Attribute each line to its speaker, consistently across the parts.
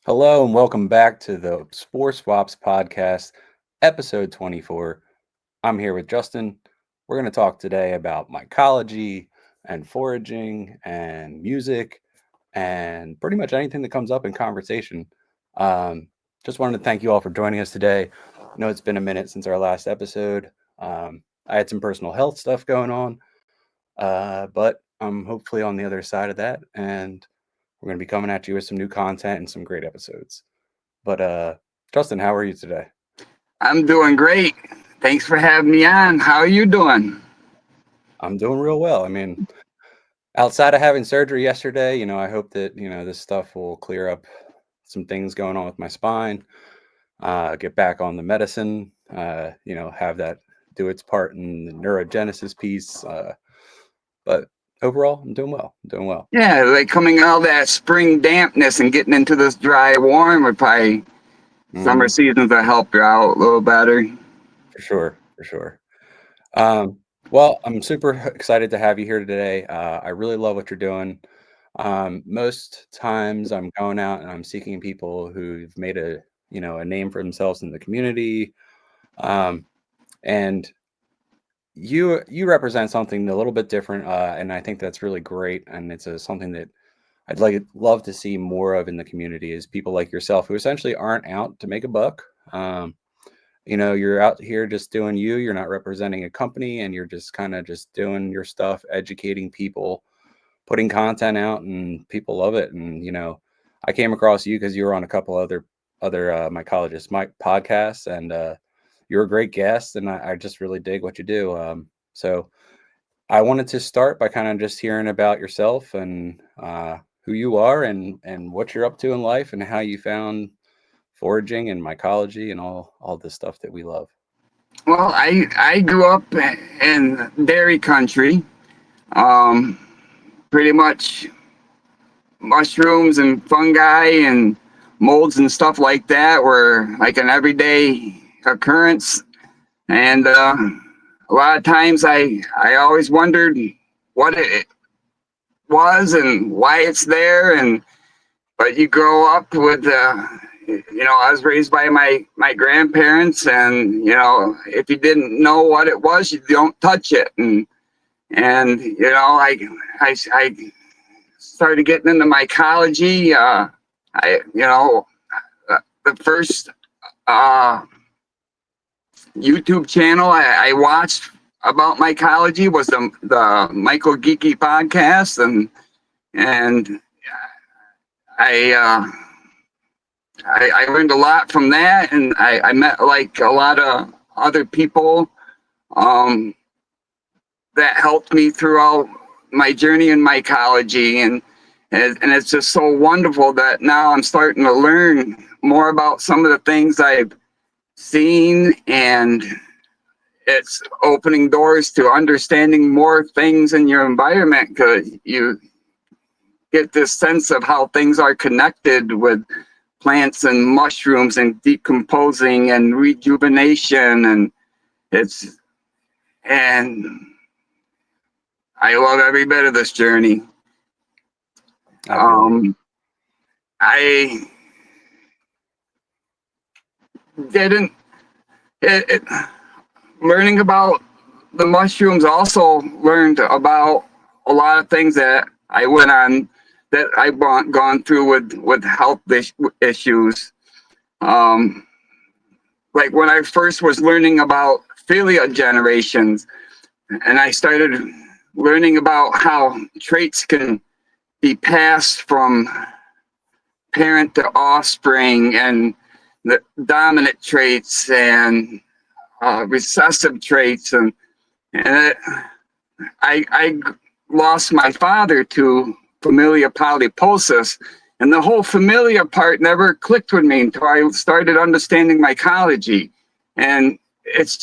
Speaker 1: Hello and welcome back to the SporeSwaps podcast, episode 24. I'm here with Justin. We're going to talk today about mycology and foraging and music and pretty much anything that comes up in conversation. Um, just wanted to thank you all for joining us today. I know it's been a minute since our last episode. I had some personal health stuff going on, but I'm hopefully on the other side of that, and we're going to be coming at you with some new content and some great episodes. But Justin, how are you today?
Speaker 2: I'm doing great. Thanks for having me on. How are you doing?
Speaker 1: I'm doing real well. I mean, outside of having surgery yesterday, I hope that, this stuff will clear up some things going on with my spine, get back on the medicine, have that do its part in the neurogenesis piece. But overall, I'm doing well. I'm doing well.
Speaker 2: Yeah, like coming out of that spring dampness and getting into this dry warm would probably summer
Speaker 1: Hmm.
Speaker 2: seasons will help you out a little better.
Speaker 1: For sure. For sure. Um, well, I'm super excited to have you here today. I really love what you're doing. Most times I'm going out and I'm seeking people who've made a name for themselves in the community. Um, and you represent something a little bit different. And I think that's really great. And it's something that love to see more of in the community is people like yourself who essentially aren't out to make a buck. Um, you're out here just doing you. You're not representing a company, and you're just kind of just doing your stuff, educating people, putting content out, and people love it. And I came across you because you were on a couple other mycologist podcasts, and you're a great guest, and I just really dig what you do. So I wanted to start by kind of just hearing about yourself and who you are and what you're up to in life and how you found foraging and mycology and all this stuff that we love.
Speaker 2: Well, I grew up in dairy country. Um, Pretty much mushrooms and fungi and molds and stuff like that were like an everyday occurrence. And a lot of times I always wondered what it was and why it's there. And but you grow up with I was raised by my grandparents, and if you didn't know what it was, you don't touch it. And I started getting into mycology. I you know the first uh, YouTube channel I watched about mycology was the Michael Geeky podcast, and I, uh, I learned a lot from that, and I met like a lot of other people um, that helped me throughout my journey in mycology, and it's just so wonderful that now I'm starting to learn more about some of the things I've seen, and it's opening doors to understanding more things in your environment because you get this sense of how things are connected with plants and mushrooms and decomposing and rejuvenation, it's and I love every bit of this journey.
Speaker 1: I feel you.
Speaker 2: I didn't it, learning about the mushrooms also learned about a lot of things that I went on that I've gone through with health issues. Um, like when I first was learning about philia generations, and I started learning about how traits can be passed from parent to offspring, and the dominant traits and recessive traits, and I lost my father to familial polyposis, and the whole familiar part never clicked with me until I started understanding mycology. And it's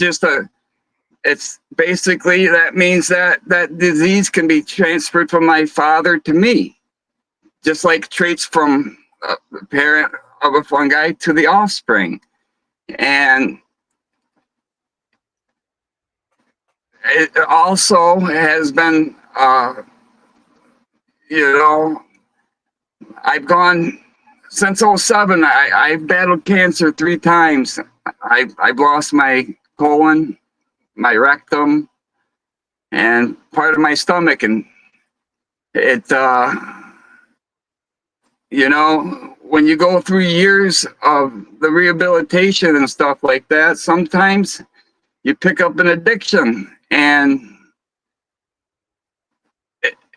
Speaker 2: basically that means that disease can be transferred from my father to me, just like traits from the parent of a fungi to the offspring. And it also has been, you know, I've gone since '07, I've battled cancer 3 times. I've lost my colon, my rectum, and part of my stomach, and it when you go through years of the rehabilitation and stuff like that, sometimes you pick up an addiction, and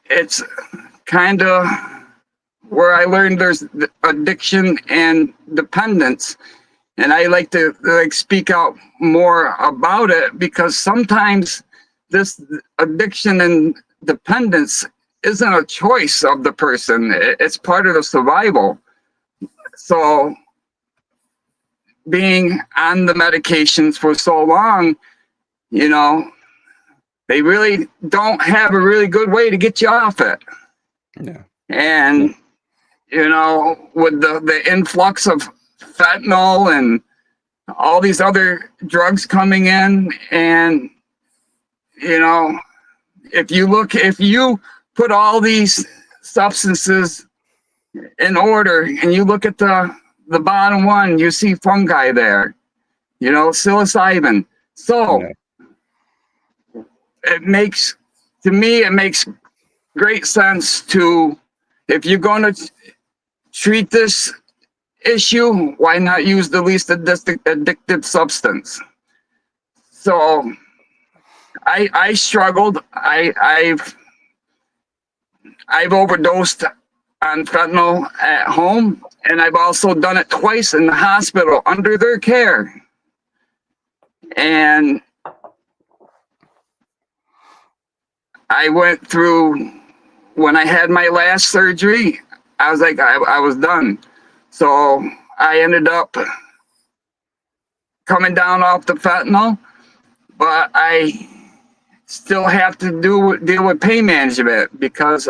Speaker 2: it's kind of where I learned there's addiction and dependence. And I like to speak out more about it, because sometimes this addiction and dependence isn't a choice of the person. It's part of the survival. So being on the medications for so long, they really don't have a really good way to get you off it.
Speaker 1: Yeah.
Speaker 2: And, with the influx of fentanyl and all these other drugs coming in, and, if you put all these substances in order and you look at the bottom one, you see fungi there, psilocybin. So
Speaker 1: Yeah.
Speaker 2: it makes great sense to, if you're going to treat this issue, why not use the least addictive substance? So I struggled. I've overdosed on fentanyl at home, and I've also done it twice in the hospital under their care. And I went through, when I had my last surgery, I was like, I was done. So I ended up coming down off the fentanyl, but I still have to deal with pain management, because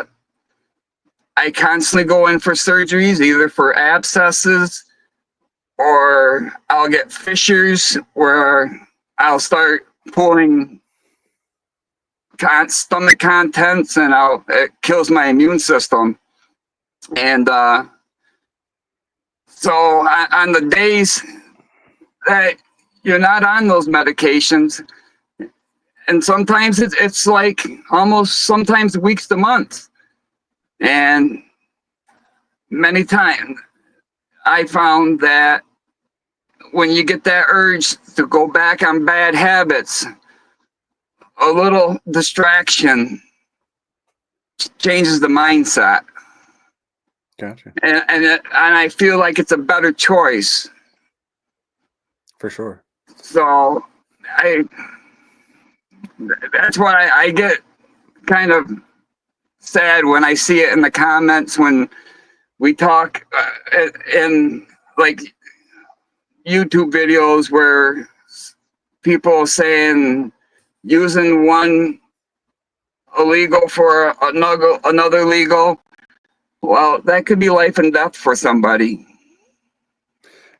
Speaker 2: I constantly go in for surgeries, either for abscesses, or I'll get fissures where I'll start pulling stomach contents, and it kills my immune system. And so on the days that you're not on those medications, and sometimes it's like almost sometimes weeks to months, and many times I found that when you get that urge to go back on bad habits, a little distraction changes the mindset.
Speaker 1: Gotcha.
Speaker 2: And I feel like it's a better choice.
Speaker 1: For sure.
Speaker 2: So that's why I get kind of sad when I see it in the comments when we talk in like YouTube videos where people saying using one illegal for another legal. Well, that could be life and death for somebody.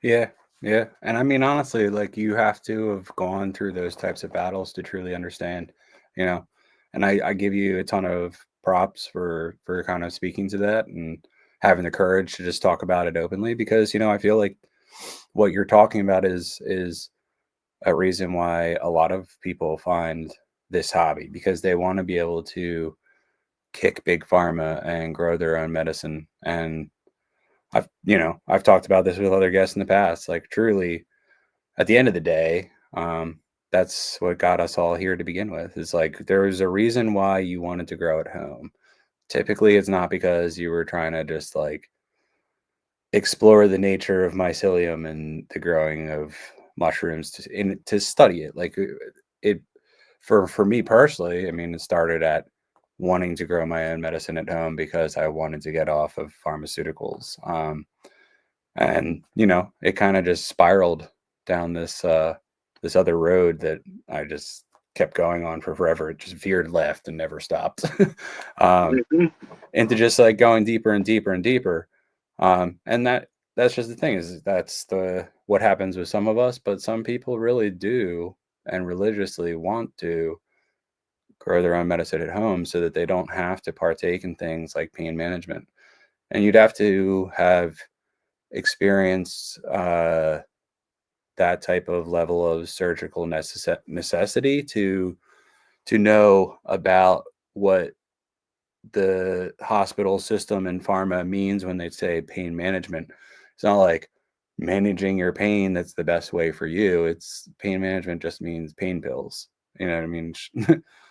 Speaker 1: Yeah. Yeah. And I mean, honestly, like you have to have gone through those types of battles to truly understand, you know, and I give you a ton of props for kind of speaking to that and having the courage to just talk about it openly, because, I feel like what you're talking about is a reason why a lot of people find this hobby, because they want to be able to kick big pharma and grow their own medicine. And I've talked about this with other guests in the past. Like truly, at the end of the day, that's what got us all here to begin with. Is like there's a reason why you wanted to grow at home. Typically, it's not because you were trying to just like explore the nature of mycelium and the growing of mushrooms to study it. Like it for me personally, I mean, it started at wanting to grow my own medicine at home because I wanted to get off of pharmaceuticals. And it kind of just spiraled down this other road that I just kept going on for forever. It just veered left and never stopped.
Speaker 2: Mhm.
Speaker 1: Into just like going deeper and deeper and deeper. And that's just the thing, is that's the what happens with some of us, but some people really do and religiously want to grow their own medicine at home so that they don't have to partake in things like pain management. And you'd have to have experience that type of level of surgical necessity to know about what the hospital system and pharma means when they say pain management. It's not like managing your pain that's the best way for you. It's pain management just means pain pills. You know what I mean?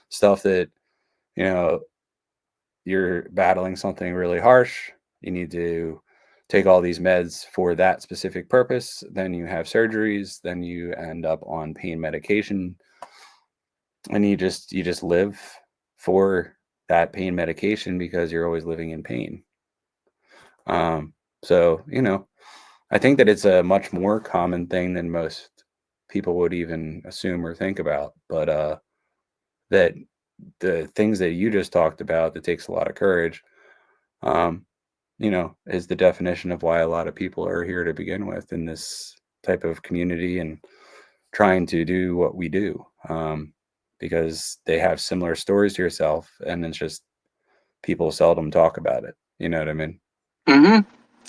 Speaker 1: Stuff that, you know, you're battling something really harsh. You need to take all these meds for that specific purpose. Then you have surgeries. Then you end up on pain medication, and you just live for that pain medication because you're always living in pain. So I think that it's a much more common thing than most people would even assume or think about. But that the things that you just talked about, that takes a lot of courage, um, is the definition of why a lot of people are here to begin with in this type of community and trying to do what we do, because they have similar stories to yourself, and it's just people seldom talk about it. You know what I mean?
Speaker 2: Hmm.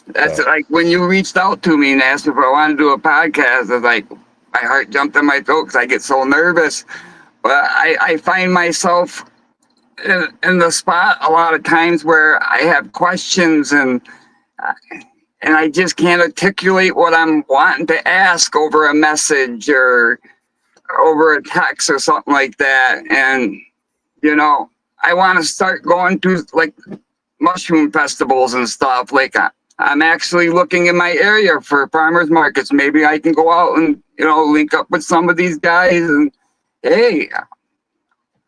Speaker 2: That's
Speaker 1: So
Speaker 2: like when you reached out to me and asked if I wanted to do a podcast. I was like, my heart jumped in my throat because I get so nervous. But I find myself in the spot a lot of times where I have questions and I just can't articulate what I'm wanting to ask over a message or over a text or something like that. And I want to start going to like mushroom festivals and stuff. Like I'm actually looking in my area for farmers markets. Maybe I can go out and link up with some of these guys and hey,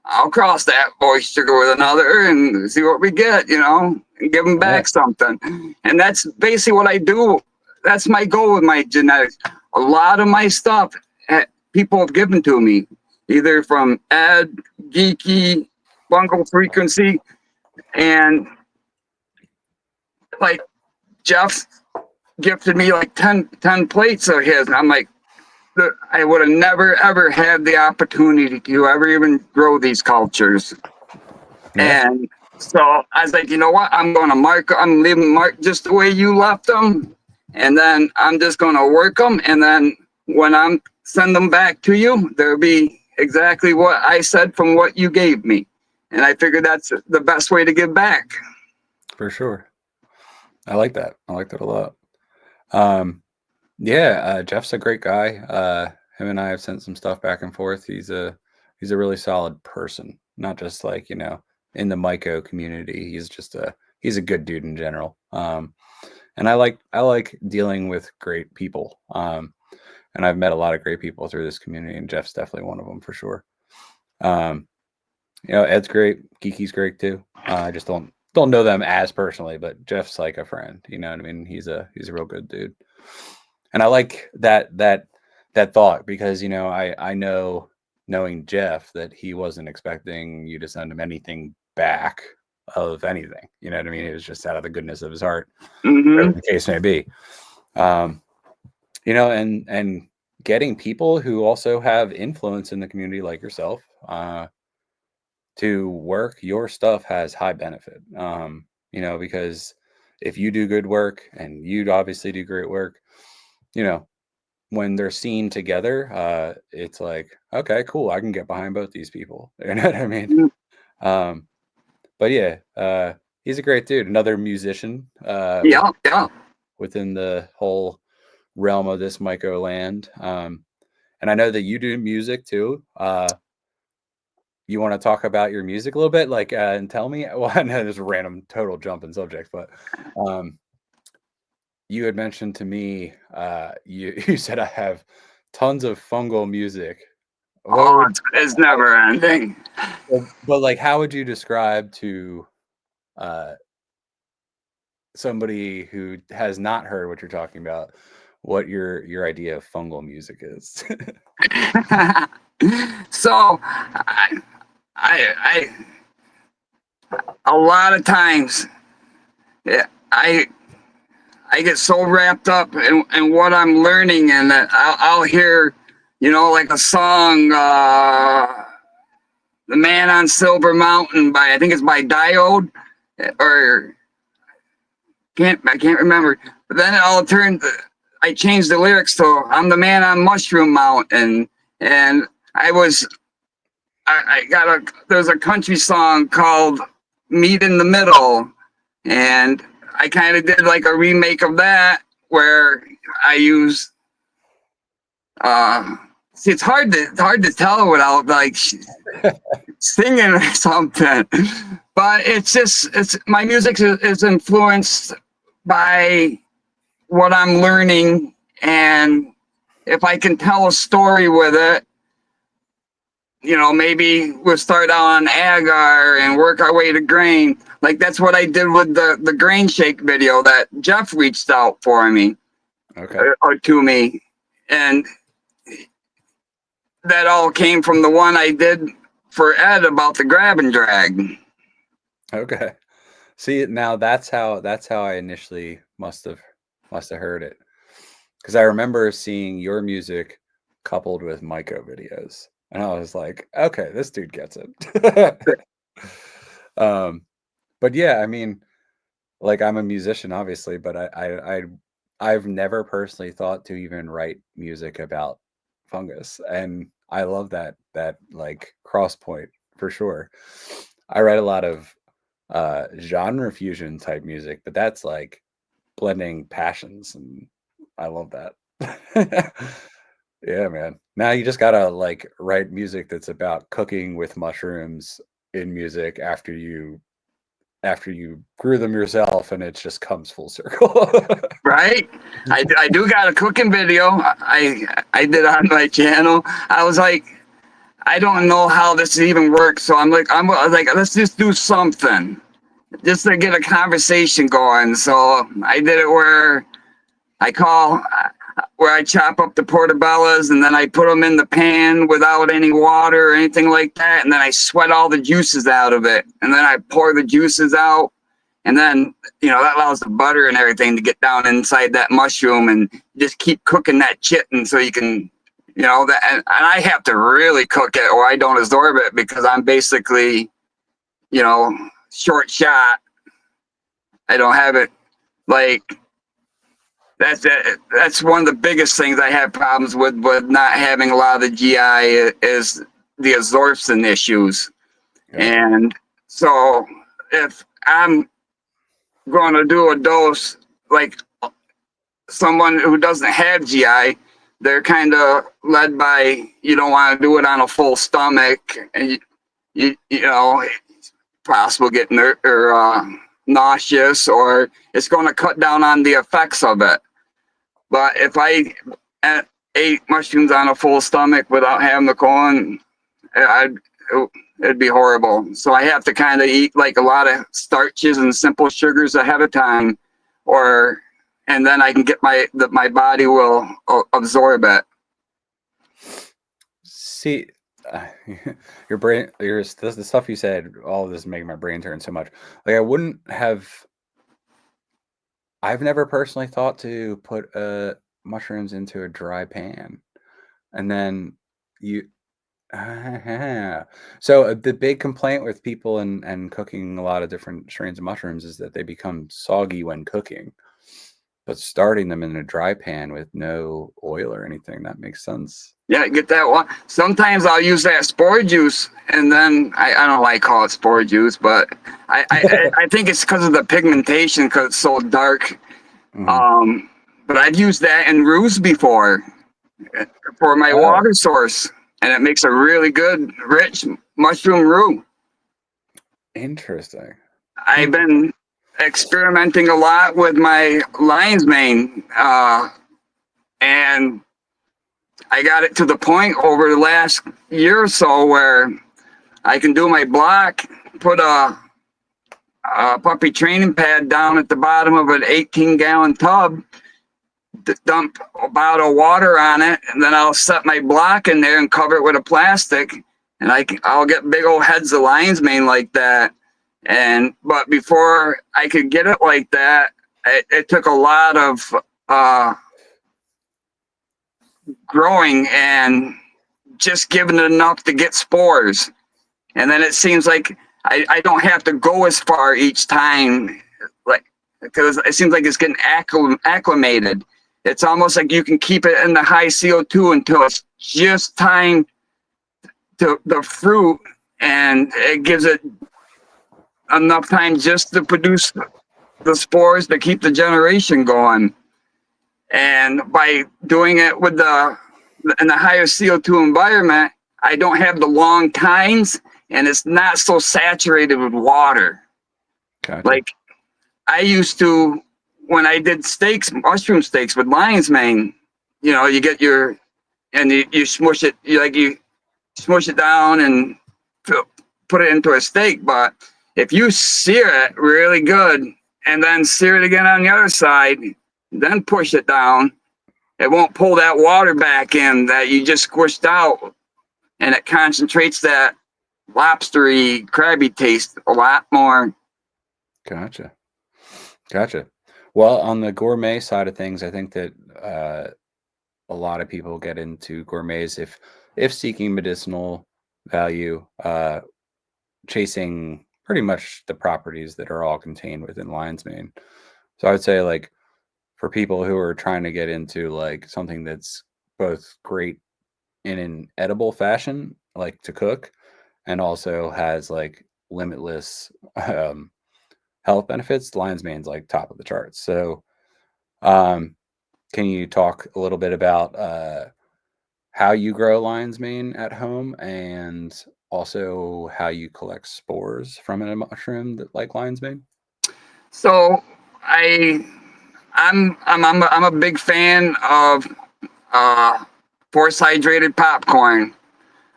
Speaker 2: I'll cross that voice sugar with another and see what we get, and give them
Speaker 1: yeah,
Speaker 2: back something. And that's basically what I do. That's my goal with my genetics. A lot of my stuff people have given to me, either from Ed, Geeky, Fungal Frequency, and like Jeff gifted me like 10 plates of his. And I'm like, I would have never, ever had the opportunity to ever even grow these cultures.
Speaker 1: yeah,
Speaker 2: And so I was like, you know what? I'm leaving mark just the way you left them. And then I'm just going to work them. And then when I'm send them back to you, there'll be exactly what I said from what you gave me. And I figured that's the best way to give back.
Speaker 1: for sure. I like that. I like that a lot. Um, yeah, Jeff's a great guy. Him and I have sent some stuff back and forth. He's a really solid person, not just like in the Myco community. He's a good dude in general. And I like dealing with great people. And I've met a lot of great people through this community, and Jeff's definitely one of them for sure. Um, Ed's great, Kiki's great too. I just don't know them as personally, but Jeff's like a friend. You know what I mean? He's a real good dude, and I like that thought because I know, knowing Jeff, that he wasn't expecting you to send him anything back of anything. You know what I mean? It was just out of the goodness of his heart, whatever
Speaker 2: Mm-hmm.
Speaker 1: the case may be. Um, and getting people who also have influence in the community like yourself to work your stuff has high benefit. Because if you do good work and you obviously do great work, you know, when they're seen together, it's like, okay, cool, I can get behind both these people. You know what I mean? Um, but yeah, he's a great dude. Another musician
Speaker 2: Yeah, yeah.
Speaker 1: within the whole realm of this micro land. And I know that you do music too. You want to talk about your music a little bit, like, and tell me? Well, I know there's a random total jump in subject, but um, you had mentioned to me, you said I have tons of fungal music. What
Speaker 2: Oh,
Speaker 1: would,
Speaker 2: it's never ending.
Speaker 1: but like, how would you describe to uh, somebody who has not heard what you're talking about, what your idea of fungal music is?
Speaker 2: So, I a lot of times, yeah, I get so wrapped up in what I'm learning, and that I'll hear, like a song, "The Man on Silver Mountain" by I think it's by Diode, or I can't remember. But then it all turned. I changed the lyrics to "I'm the man on Mushroom Mountain," and there's a country song called "Meet in the Middle," and I kind of did like a remake of that where I use. See, it's hard to tell without like singing or something, but it's my music is influenced by what I'm learning, and if I can tell a story with it, maybe we'll start out on agar and work our way to grain. Like that's what I did with the grain shake video that Jeff reached out for me,
Speaker 1: Okay.
Speaker 2: or to me, and that all came from the one I did for Ed about the grab and drag.
Speaker 1: Okay. See, now that's how I initially must have heard it. Because I remember seeing your music coupled with Myco videos. And I was like, okay, this dude gets it. um, but yeah, I mean, like I'm a musician, obviously, but I've never personally thought to even write music about fungus. And I love that like cross point for sure. I write a lot of genre fusion type music, but that's like blending passions, and I love that. Yeah, man. Now you just gotta like write music that's about cooking with mushrooms in music after you grew them yourself, and it just comes full circle.
Speaker 2: Right? I do got a cooking video. I did on my channel. I was like, I don't know how this even works. So I was like, let's just do something just to get a conversation going. So I did it I call where I chop up the portobellos and then I put them in the pan without any water or anything like that. And then I sweat all the juices out of it. And then I pour the juices out. And then, that allows the butter and everything to get down inside that mushroom and just keep cooking that chitin so you can, and I have to really cook it or I don't absorb it because I'm basically, short shot. I don't have it like that's it. That's one of the biggest things I have problems with not having a lot of the GI is the absorption issues.
Speaker 1: Yeah.
Speaker 2: And so if I'm going to do a dose like someone who doesn't have GI, they're kind of led by you don't want to do it on a full stomach, and it's possible getting nauseous, or it's going to cut down on the effects of it. But if I ate mushrooms on a full stomach without having the colon, it'd be horrible. So I have to kind of eat like a lot of starches and simple sugars ahead of time, and then I can get my body will absorb it.
Speaker 1: See, your brain, the stuff you said, all of this is making my brain turn so much. Like I've never personally thought to put mushrooms into a dry pan, and then you. So the big complaint with people and cooking a lot of different strains of mushrooms is that they become soggy when cooking. But starting them in a dry pan with no oil or anything, that makes sense.
Speaker 2: Yeah, get that one. Sometimes I'll use that spore juice, and then I don't know why I call it spore juice, but I think it's because of the pigmentation, because it's so dark.
Speaker 1: Mhm.
Speaker 2: But I've used that in roux before for my
Speaker 1: Oh,
Speaker 2: water source, and it makes a really good, rich mushroom roux.
Speaker 1: interesting.
Speaker 2: I've been experimenting a lot with my lion's mane, and I got it to the point over the last year or so where I can do my block, put a puppy training pad down at the bottom of an 18-gallon tub, dump a bottle of water on it, and then I'll set my block in there and cover it with a plastic, and I'll get big old heads of lion's mane like that. But before I could get it like that, it took a lot of growing and just giving it enough to get spores. And then it seems like I don't have to go as far each time. Like because it seems like it's getting acclimated. It's almost like you can keep it in the high CO2 until it's just time to the fruit, and it gives it enough time just to produce the spores to keep the generation going. And by doing it with in the higher CO2 environment, I don't have the long tines, and it's not so saturated with water.
Speaker 1: Gotcha.
Speaker 2: Like I used to, when I did steaks, mushroom steaks with lion's mane, you get and you smush it, you smush it down and put it into a steak. But if you sear it really good and then sear it again on the other side, then push it down, it won't pull that water back in that you just squished out, and it concentrates that lobstery, crabby taste a lot more.
Speaker 1: Gotcha. Well, on the gourmet side of things, I think that a lot of people get into gourmets if seeking medicinal value, chasing pretty much the properties that are all contained within lion's mane. So I would say, like, for people who are trying to get into like something that's both great in an edible fashion, like to cook, and also has like limitless health benefits, lion's mane's like top of the charts. So um, can you talk a little bit about how you grow lion's mane at home, and also how you collect spores from a mushroom that like lion's mane?
Speaker 2: So I'm a big fan of force hydrated popcorn.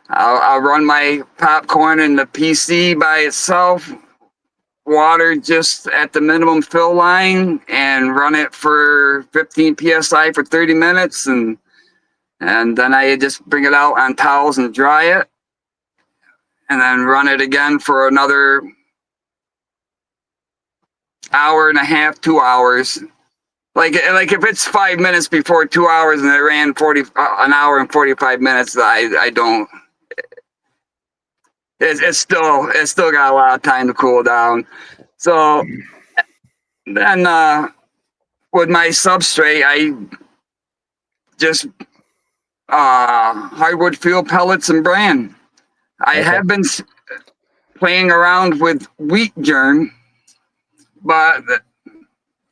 Speaker 2: I'll run my popcorn in the PC by itself, water just at the minimum fill line, and run it for 15 psi for 30 minutes, and then I just bring it out on towels and dry it, and then run it again for another hour and a half, 2 hours. Like if it's 5 minutes before 2 hours and it ran an hour and 45 minutes, I don't. It's still got a lot of time to cool down. So then with my substrate, I just hardwood fuel pellets and bran. I
Speaker 1: Okay.
Speaker 2: have been playing around with wheat germ, but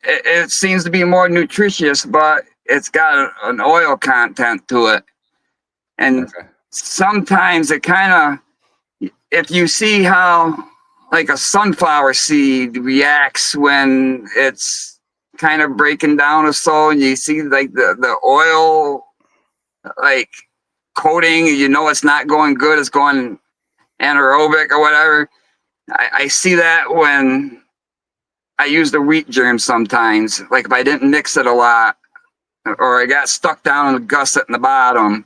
Speaker 2: it seems to be more nutritious, but it's got an oil content to it. And
Speaker 1: Okay.
Speaker 2: sometimes it kind of, if you see how like a sunflower seed reacts when it's kind of breaking down or so, and you see like the oil like coating, it's not going good, it's going anaerobic or whatever. I see that when I use the wheat germ sometimes. Like if I didn't mix it a lot, or I got stuck down in the gusset in the bottom.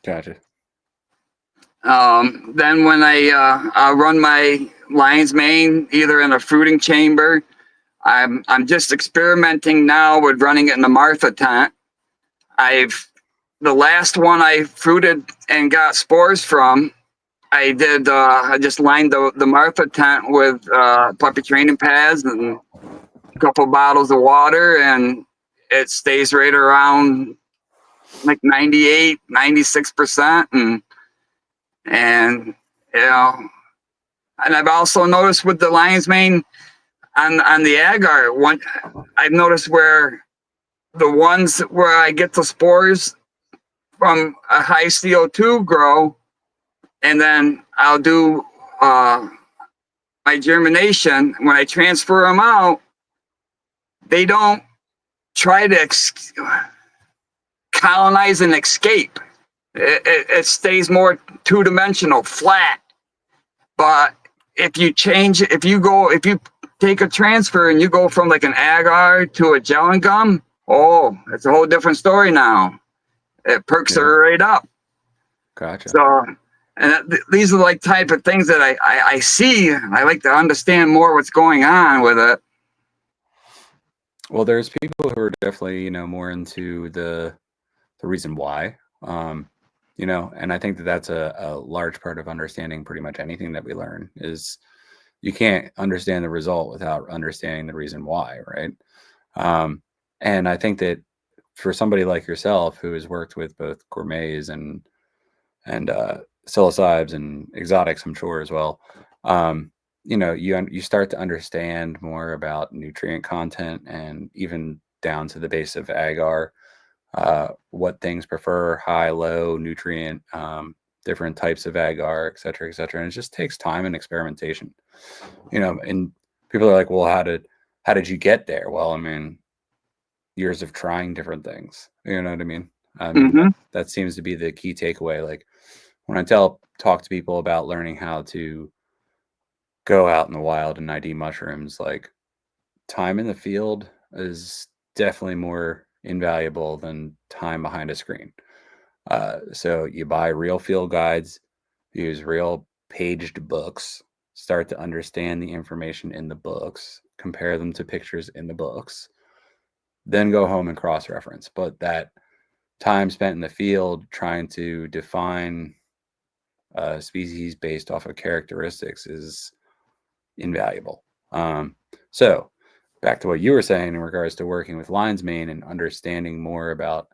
Speaker 1: Gotcha.
Speaker 2: Then when I run my lion's mane either in a fruiting chamber, I'm just experimenting now with running it in the Martha tent. The last one I fruited and got spores from, I just lined the Martha tent with puppy training pads and a couple bottles of water, and it stays right around like 98, 96%. And and I've also noticed with the lion's mane on the agar one, I've noticed where the ones where I get the spores from a high CO2 grow, and then I'll do my germination. When I transfer them out, they don't try to colonize and escape. It stays more two-dimensional, flat. But if you take a transfer and you go from like an agar to a gel and gum, oh, it's a whole different story now. It perks it right up.
Speaker 1: Gotcha.
Speaker 2: So, and these are like type of things that I see. I like to understand more what's going on with it.
Speaker 1: Well, there's people who are definitely, more into the reason why, and I think that that's a large part of understanding pretty much anything that we learn is you can't understand the result without understanding the reason why, right? Um, and I think that for somebody like yourself who has worked with both gourmets and psilocybes and exotics, I'm sure as well. Um, you start to understand more about nutrient content and even down to the base of agar, what things prefer, high, low nutrient, different types of agar, et cetera, et cetera. And it just takes time and experimentation, and people are like, well, how did you get there? Well, I mean, years of trying different things. You know what I mean? I mean,
Speaker 2: Hmm.
Speaker 1: that seems to be the key takeaway. Like when I talk to people about learning how to go out in the wild and ID mushrooms, like time in the field is definitely more invaluable than time behind a screen. So you buy real field guides, use real paged books, start to understand the information in the books, compare them to pictures in the books, then go home and cross reference. But that time spent in the field trying to define species based off of characteristics is invaluable. So, back to what you were saying in regards to working with lion's mane and understanding more about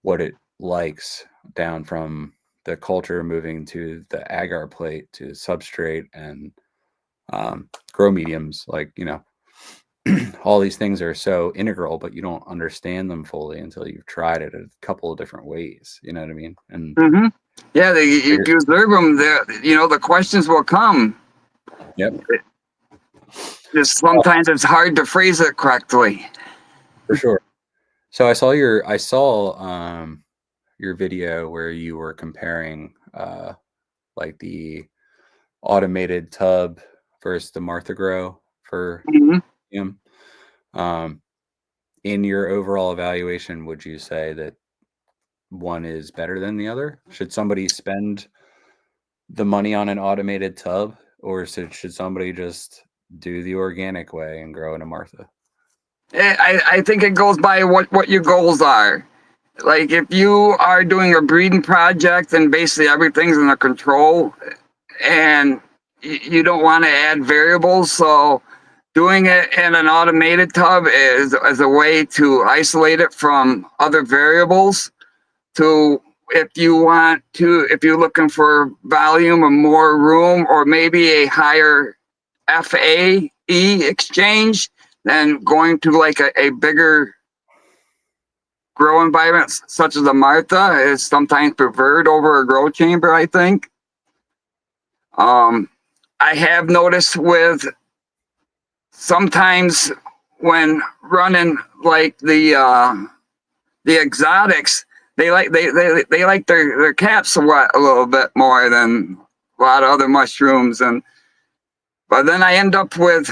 Speaker 1: what it likes down from the culture moving to the agar plate to substrate and grow mediums, like, all these things are so integral, but you don't understand them fully until you've tried it a couple of different ways. You know what I mean? And
Speaker 2: Hmm. Yeah, if you observe them, the questions will come.
Speaker 1: yep,
Speaker 2: Just sometimes it's hard to phrase it correctly.
Speaker 1: for sure. So I saw your video where you were comparing like the automated tub versus the Martha Grow for
Speaker 2: Hmm.
Speaker 1: him. Um, in your overall evaluation, would you say that one is better than the other? Should somebody spend the money on an automated tub, or should somebody just do the organic way and grow in a Martha?
Speaker 2: I think it goes by what your goals are. Like if you are doing a breeding project and basically everything's under control and you don't want to add variables, so doing it in an automated tub is a way to isolate it from other variables. To if you're looking for volume or more room or maybe a higher FAE exchange, then going to like a bigger grow environment such as a Martha is sometimes preferred over a grow chamber, I think. Um, I have noticed with sometimes when running like the exotics, they like their caps a little bit more than a lot of other mushrooms, and but then I end up with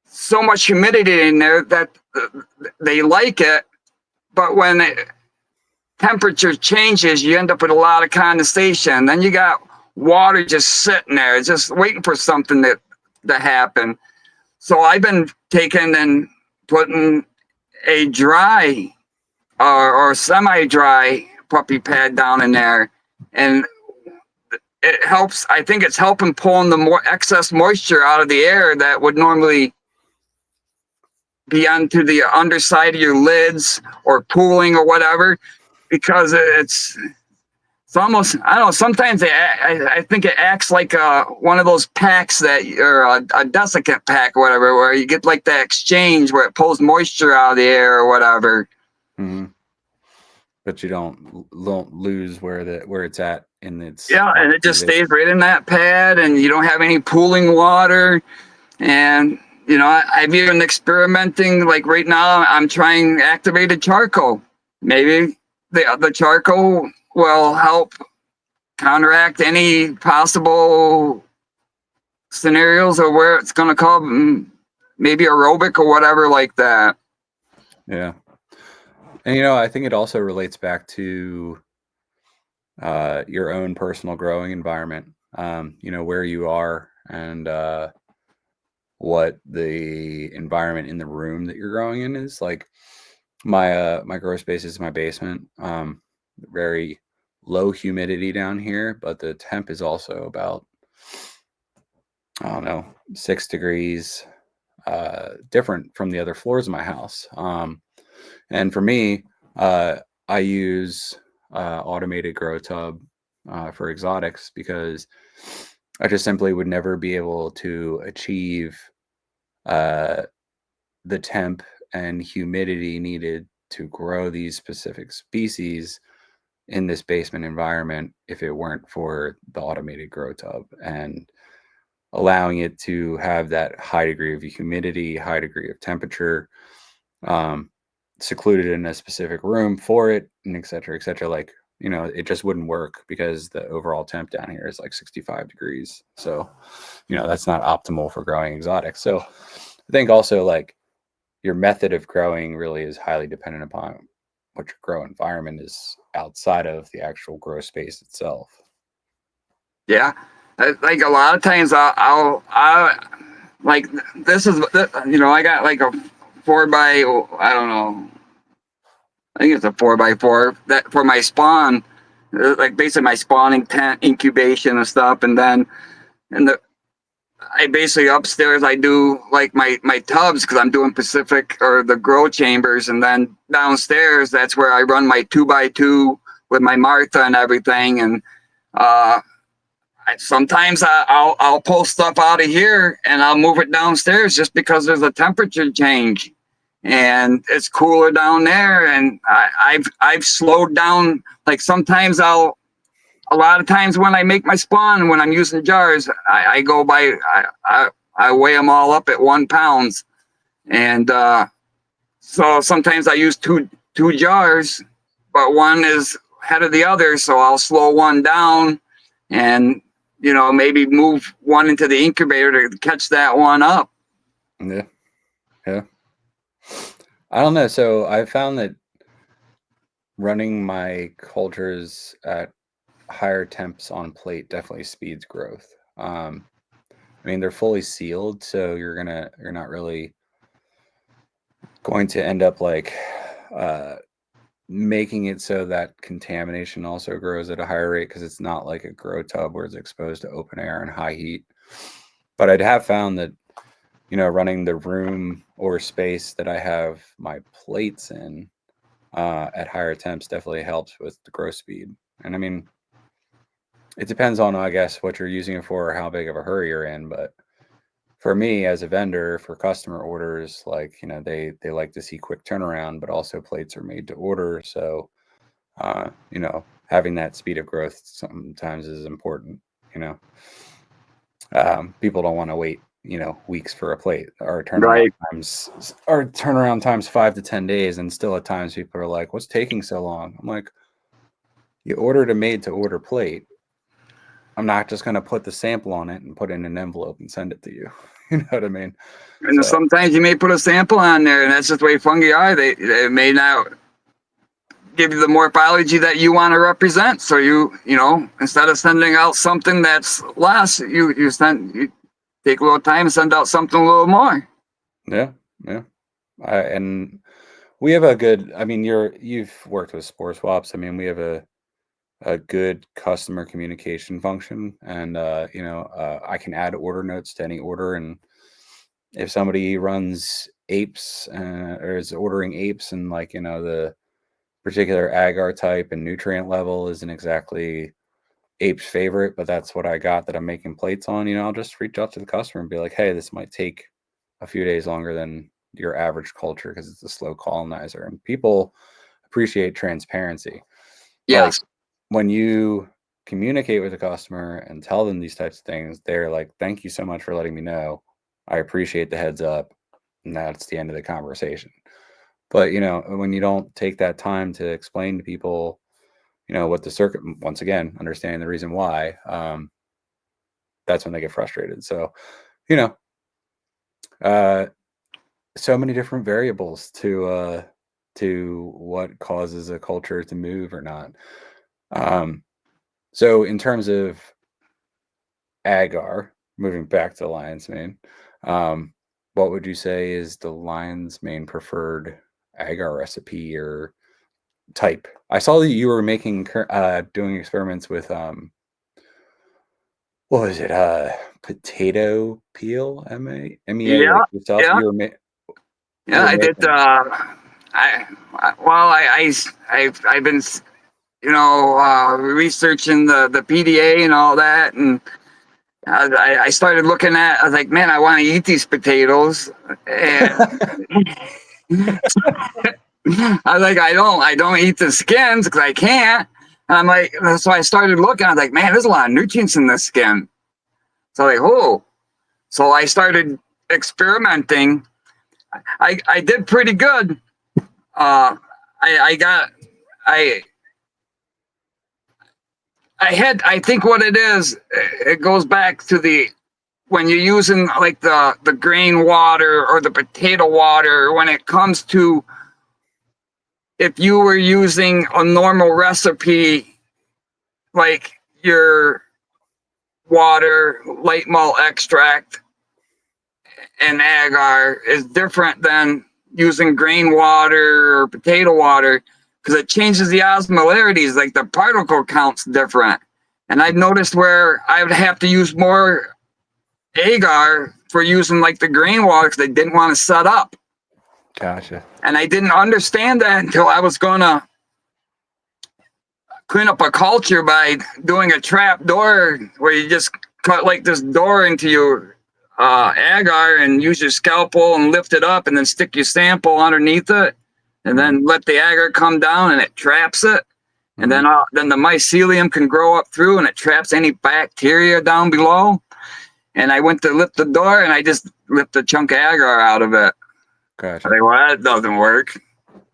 Speaker 2: so much humidity in there that they like it, but when temperature changes, you end up with a lot of condensation. Then you got water just sitting there, just waiting for something to happen. So I've been taking and putting a dry or semi-dry puppy pad down in there, and it helps. I think it's helping pulling the more excess moisture out of the air that would normally be onto the underside of your lids or pooling or whatever, because it's almost, I don't know. Sometimes I think it acts like one of those packs or a desiccant pack or whatever, where you get like that exchange where it pulls moisture out of the air or whatever.
Speaker 1: Hmm. But you don't lose where it's at in its
Speaker 2: Yeah, and it just
Speaker 1: optimization.
Speaker 2: stays right in that pad, and you don't have any pooling water. And I've even experimenting. Like right now, I'm trying activated charcoal. Maybe the charcoal will help counteract any possible scenarios of where it's going to come, maybe aerobic or whatever like that.
Speaker 1: Yeah. And I think it also relates back to your own personal growing environment, where you are and what the environment in the room that you're growing in is. Like my grow space is my basement. Very low humidity down here, but the temp is also about I don't know, 6 degrees different from the other floors of my house. And for me, I use automated grow tub for exotics because I just simply would never be able to achieve uh, the temp and humidity needed to grow these specific species in this basement environment if it weren't for the automated grow tub and allowing it to have that high degree of humidity, high degree of temperature, um, secluded in a specific room for it, and et cetera, et cetera. Like, it just wouldn't work because the overall temp down here is like 65 degrees. So, that's not optimal for growing exotics. So I think also like your method of growing really is highly dependent upon what your grow environment is outside of the actual grow space itself.
Speaker 2: Yeah, like a lot of times I like this is I got like a 4 by, I don't know, I think it's a 4 by 4 that for my spawn, like basically my spawning tent incubation and stuff, and then and the I basically upstairs I do like my tubs because I'm doing Pacific or the grow chambers, and then downstairs that's where I run my 2 by 2 with my Martha and everything, and uh sometimes I'll pull stuff out of here and I'll move it downstairs just because there's a temperature change and it's cooler down there. And I've slowed down. Like sometimes a lot of times when I make my spawn, when I'm using jars, I go by, I weigh them all up at 1 pound. And so sometimes I use two jars, but one is ahead of the other. So I'll slow one down and maybe move one into the incubator to catch that one up.
Speaker 1: Yeah. Yeah. I don't know. So I found that running my cultures at higher temps on plate definitely speeds growth. I mean, they're fully sealed, so you're not really going to end up like uh, making it so that contamination also grows at a higher rate because it's not like a grow tub where it's exposed to open air and high heat. But I'd have found that running the room or space that I have my plates in at higher temps definitely helps with the growth speed. And I mean, it depends on, I guess, what you're using it for or how big of a hurry you're in. But for me as a vendor for customer orders, like, they like to see quick turnaround, but also plates are made to order. So, having that speed of growth sometimes is important, you know. People don't want to wait, weeks for a plate.
Speaker 2: Right.
Speaker 1: Our turnaround times 5 to 10 days, and still at times people are like, "What's taking so long?" I'm like, "You ordered a made to order plate. I'm not just going to put the sample on it and put it in an envelope and send it to you." You know what I mean?
Speaker 2: And
Speaker 1: So
Speaker 2: sometimes you may put a sample on there, and that's just the way fungi are. They may not give you the morphology that you want to represent. So instead of sending out something that's less, you take a little time and send out something a little more.
Speaker 1: yeah, yeah. And we have a good. I mean, you've worked with SporeSwaps. I mean, we have a good customer communication function, and I can add order notes to any order, and if somebody runs apes or is ordering apes, and like the particular agar type and nutrient level isn't exactly ape's favorite, but that's what I got that I'm making plates on, I'll just reach out to the customer and be like, hey, this might take a few days longer than your average culture because it's a slow colonizer, and people appreciate transparency. Like
Speaker 2: Yes.
Speaker 1: when you communicate with a customer and tell them these types of things, they're like, thank you so much for letting me know. I appreciate the heads up. And that's the end of the conversation. But, when you don't take that time to explain to people, what the circuit, once again, understanding the reason why, that's when they get frustrated. So, you know, uh, so many different variables to what causes a culture to move or not. So in terms of agar, moving back to lion's mane, um, what would you say is the lion's mane preferred agar recipe or type? I saw that you were doing experiments with what was it? potato peel, MEA,
Speaker 2: Yeah,
Speaker 1: like yourself.
Speaker 2: yeah,
Speaker 1: You
Speaker 2: yeah.
Speaker 1: were
Speaker 2: I did.
Speaker 1: making.
Speaker 2: I've been, researching the PDA and all that, and I started looking at. I was like, man, I want to eat these potatoes, and I was like, I don't eat the skins because I can't. And I'm like, so I started looking. I was like, man, there's a lot of nutrients in this skin. So like, oh, so I started experimenting. I did pretty good. Uh, I got I I think what it is, it goes back to the when you're using like the grain water or the potato water. When it comes to if you were using a normal recipe like your water, light malt extract, and agar is different than using grain water or potato water because it changes the osmolarities, like the particle count's different. And I've noticed where I would have to use more agar for using like the grain water because they didn't want to set up.
Speaker 1: Gotcha.
Speaker 2: And I didn't understand that until I was going to clean up a culture by doing a trap door where you just cut like this door into your agar and use your scalpel and lift it up and then stick your sample underneath it and then let the agar come down and it traps it. And then the mycelium can grow up through and it traps any bacteria down below. And I went to lift the door and I just lift a chunk of agar out of it.
Speaker 1: Gotcha.
Speaker 2: I think, well, that doesn't work.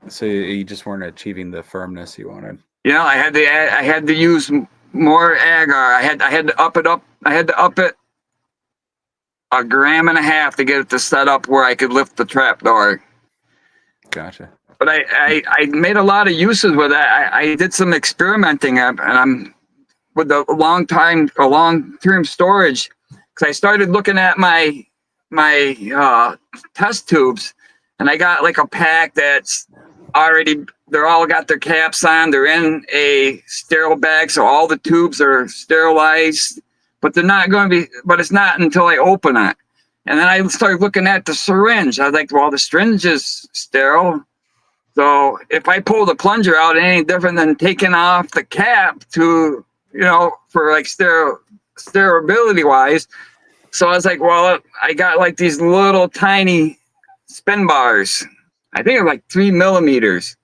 Speaker 1: So you just weren't achieving the firmness you wanted.
Speaker 2: I had to use more agar. I had to up it up. I had to up it 1.5 grams to get it to set up where I could lift the trap door.
Speaker 1: Gotcha.
Speaker 2: But I made a lot of uses with that. I did some experimenting and I'm with the long-term storage because I started looking at my test tubes and I got like a pack that's they're all got their caps on. They're in a sterile bag, so all the tubes are sterilized. But they're not going to be. But it's not until I open it. And then I started looking at the syringe. I was like, well, the syringe is sterile. So if I pull the plunger out, it ain't different than taking off the cap to, for like sterility wise. So I was like, well, I got like these little tiny spin bars. I think they're like 3 millimeters.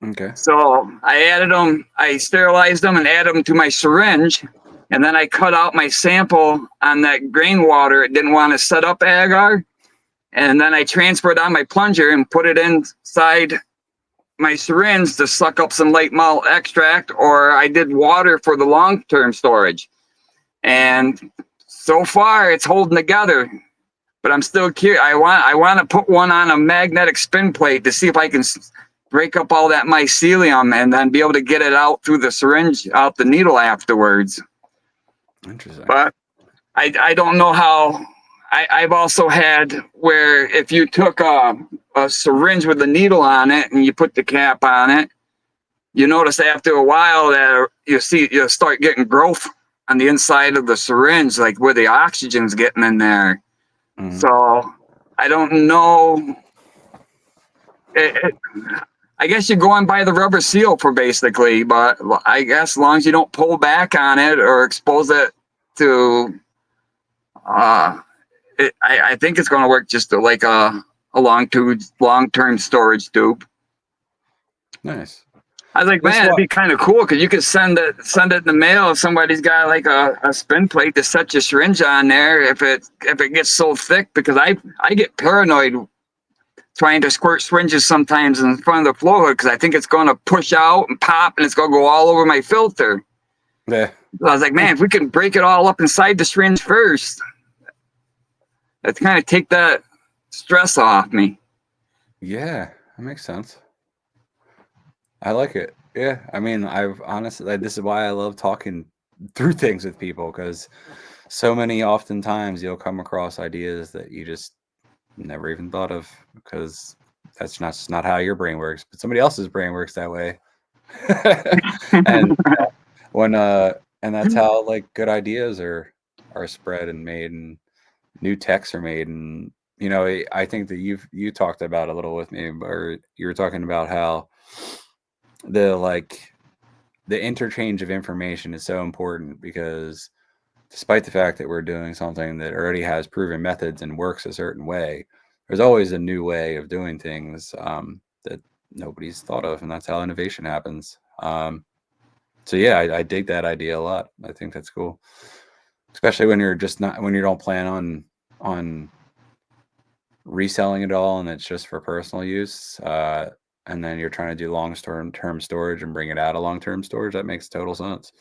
Speaker 1: Okay.
Speaker 2: So I added them, I sterilized them and added them to my syringe. And then I cut out my sample on that grain water. It didn't want to set up agar. And then I transferred on my plunger and put it inside my syringe to suck up some light malt extract, or I did water for the long-term storage. And so far it's holding together, but I'm still curious. I want to put one on a magnetic spin plate to see if I can break up all that mycelium and then be able to get it out through the syringe, out the needle afterwards.
Speaker 1: Interesting.
Speaker 2: But I don't know how. I've also had where if you took a syringe with a needle on it and you put the cap on it, you notice after a while that you'll start getting growth on the inside of the syringe, like where the oxygen's getting in there. So I don't know. I guess you're going by the rubber seal for basically, but I guess as long as you don't pull back on it or expose it to, I think it's going to work just like a long-term storage tube.
Speaker 1: Nice.
Speaker 2: I was like, man, it'd be kind of cool because you could send it in the mail if somebody's got like a spin plate to set your syringe on there if it gets so thick, because I get paranoid trying to squirt syringes sometimes in front of the flow hood because I think it's going to push out and pop and it's going to go all over my filter.
Speaker 1: Yeah.
Speaker 2: So I was like, man, if we can break it all up inside the syringe first, that'd kind of take that stress off me.
Speaker 1: Yeah, that makes sense. I like it. Yeah, I mean, I've honestly, this is why I love talking through things with people, because so many oftentimes you'll come across ideas that you just never even thought of, because that's not how your brain works, but somebody else's brain works that way. And when and that's how like good ideas are are spread and made, and new techs are made. And I think that you talked about a little with me, or you were talking about how the the interchange of information is so important, because despite the fact that we're doing something that already has proven methods and works a certain way, there's always a new way of doing things that nobody's thought of, and that's how innovation happens. So yeah, I dig that idea a lot. I think that's cool, especially when you're just not when you don't plan on reselling it all and it's just for personal use. And then you're trying to do long-term storage and bring it out of long-term storage. That makes total sense.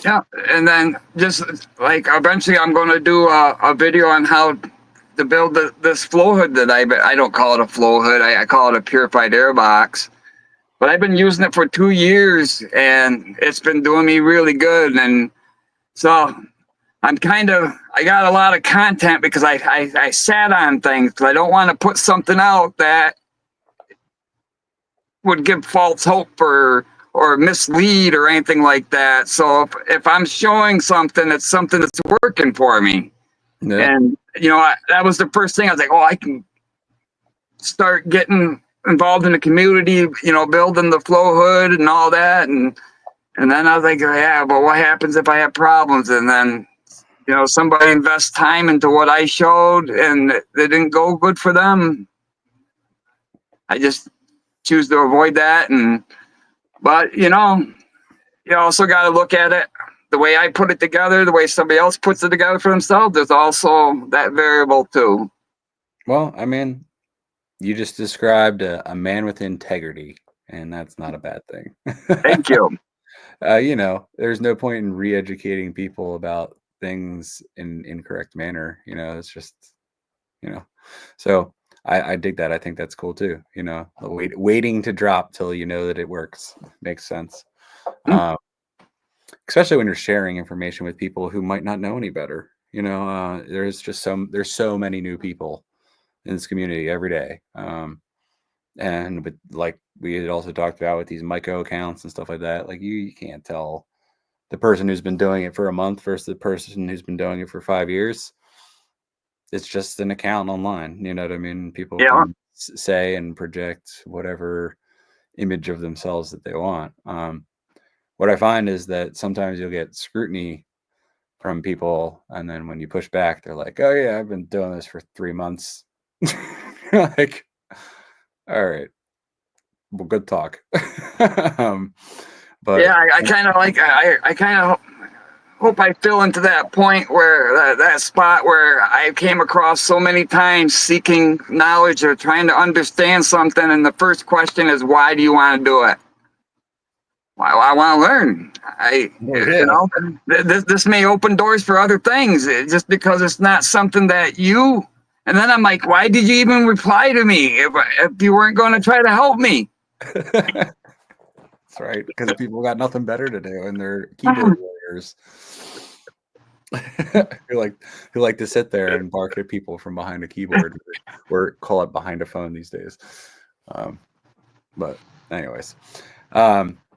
Speaker 2: Yeah, and then just like eventually, I'm going to do a video on how to build this flow hood that I don't call it a flow hood. I call it a purified air box. But I've been using it for 2 years, and it's been doing me really good. And so I got a lot of content because I sat on things, because I don't want to put something out that would give false hope or mislead or anything like that. So if I'm showing something, it's something that's working for me.
Speaker 1: Yeah.
Speaker 2: And that was the first thing. I was like, oh, I can start getting involved in the community, building the flow hood and all that. And then I was like, yeah, but what happens if I have problems? And then somebody invests time into what I showed and it didn't go good for them. I just choose to avoid that. But you also got to look at it the way I put it together, the way somebody else puts it together for themselves. There's also that variable too.
Speaker 1: Well, I mean, you just described a man with integrity, and that's not a bad thing.
Speaker 2: Thank you.
Speaker 1: There's no point in re-educating people about things in incorrect manner. It's just, so I dig that. I think that's cool too. Waiting to drop till you know that it works makes sense. Especially when you're sharing information with people who might not know any better. There's so many new people in this community every day. And with, like we had also talked about with these micro accounts and stuff like that, like you can't tell the person who's been doing it for a month versus the person who's been doing it for 5 years. It's just an account online. You know what I mean? People
Speaker 2: Yeah.
Speaker 1: can say and project whatever image of themselves that they want. What I find is that sometimes you'll get scrutiny from people, and then when you push back, they're like, "Oh yeah, I've been doing this for 3 months." Like, all right, well, good talk. But
Speaker 2: yeah, I kind of like I kind of hope I fell into that point where that spot where I came across so many times seeking knowledge or trying to understand something, and the first question is, why do you want to do it? Why I want to learn. This may open doors for other things, just because it's not something that you. And then I'm like, why did you even reply to me if you weren't going to try to help me?
Speaker 1: That's right, because people got nothing better to do, and they're keyboard warriors who like to sit there and bark at people from behind a keyboard, or call it behind a phone these days. But anyways,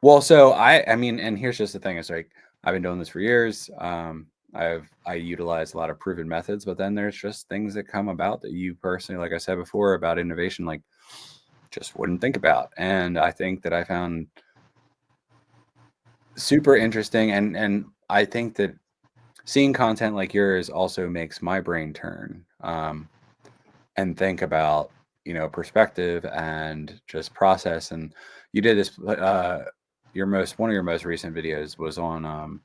Speaker 1: well, so I mean, and here's just the thing: it's like I've been doing this for years. I utilize a lot of proven methods, but then there's just things that come about that you personally, like I said before about innovation, like just wouldn't think about. And I think that I found super interesting, and I think that seeing content like yours also makes my brain turn and think about perspective and just process. And you did this one of your most recent videos was on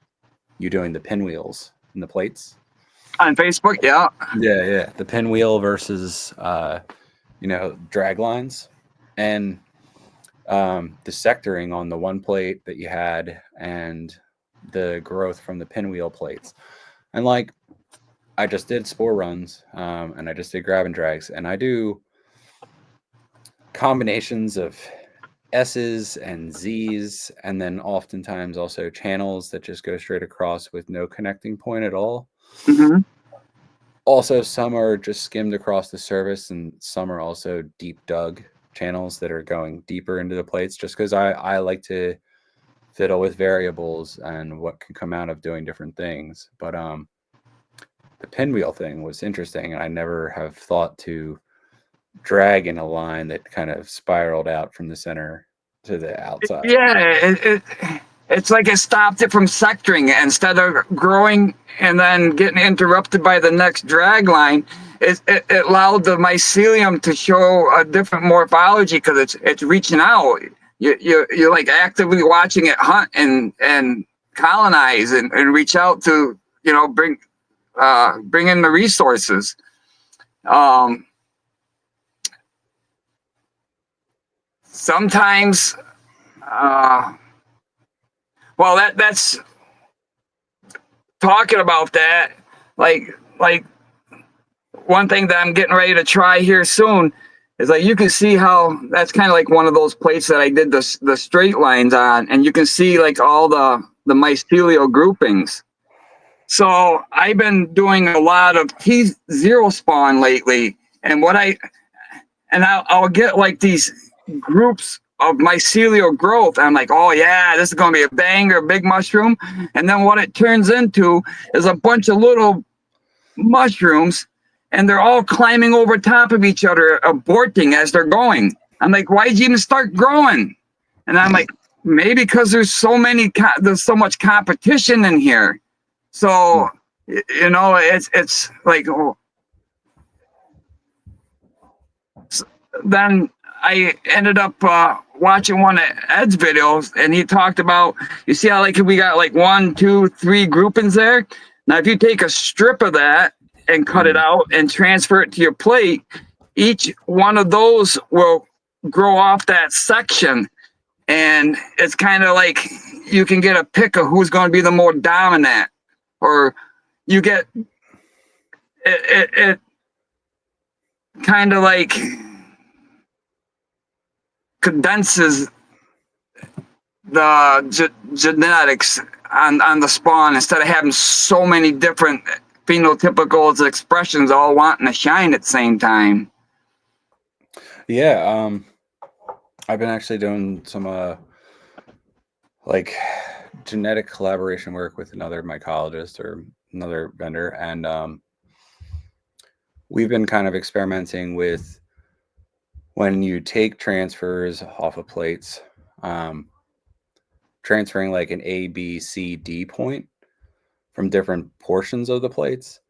Speaker 1: you doing the pinwheels and the plates
Speaker 2: On Facebook, yeah.
Speaker 1: yeah the pinwheel versus drag lines, and the sectoring on the one plate that you had, and the growth from the pinwheel plates. And like I just did spore runs, and I just did grab and drags, and I do combinations of S's and Z's, and then oftentimes also channels that just go straight across with no connecting point at all.
Speaker 2: Mm-hmm.
Speaker 1: Also, some are just skimmed across the surface, and some are also deep dug channels that are going deeper into the plates, just because I like to fiddle with variables and what can come out of doing different things. But pinwheel thing was interesting. I never have thought to drag in a line that kind of spiraled out from the center to the outside.
Speaker 2: Yeah, it's like it stopped it from sectoring. Instead of growing and then getting interrupted by the next drag line, it allowed the mycelium to show a different morphology because it's reaching out. You're like actively watching it hunt and colonize and reach out to bring in the resources. Sometimes, well, that's talking about that. Like one thing that I'm getting ready to try here soon is like you can see how that's kind of like one of those plates that I did the straight lines on, and you can see like all the mycelial groupings. So I've been doing a lot of T0 spawn lately, and I'll get like these groups of mycelial growth. I'm like, oh yeah, this is gonna be a banger, big mushroom. And then what it turns into is a bunch of little mushrooms, and they're all climbing over top of each other, aborting as they're going. I'm like, why did you even start growing? And I'm like, maybe because there's so much competition in here. So it's like, oh. Then I ended up watching one of Ed's videos, and he talked about, you see how like we got like 1, 2, 3 groupings there. Now, if you take a strip of that and cut it out and transfer it to your plate, each one of those will grow off that section, and it's kind of like you can get a pick of who's going to be the more dominant, or you get it kind of like condenses the genetics on the spawn instead of having so many different phenotypical expressions all wanting to shine at the same time.
Speaker 1: Yeah, I've been actually doing some like genetic collaboration work with another mycologist or another vendor, and we've been kind of experimenting with when you take transfers off of plates, transferring like an A, B, C, D point from different portions of the plates,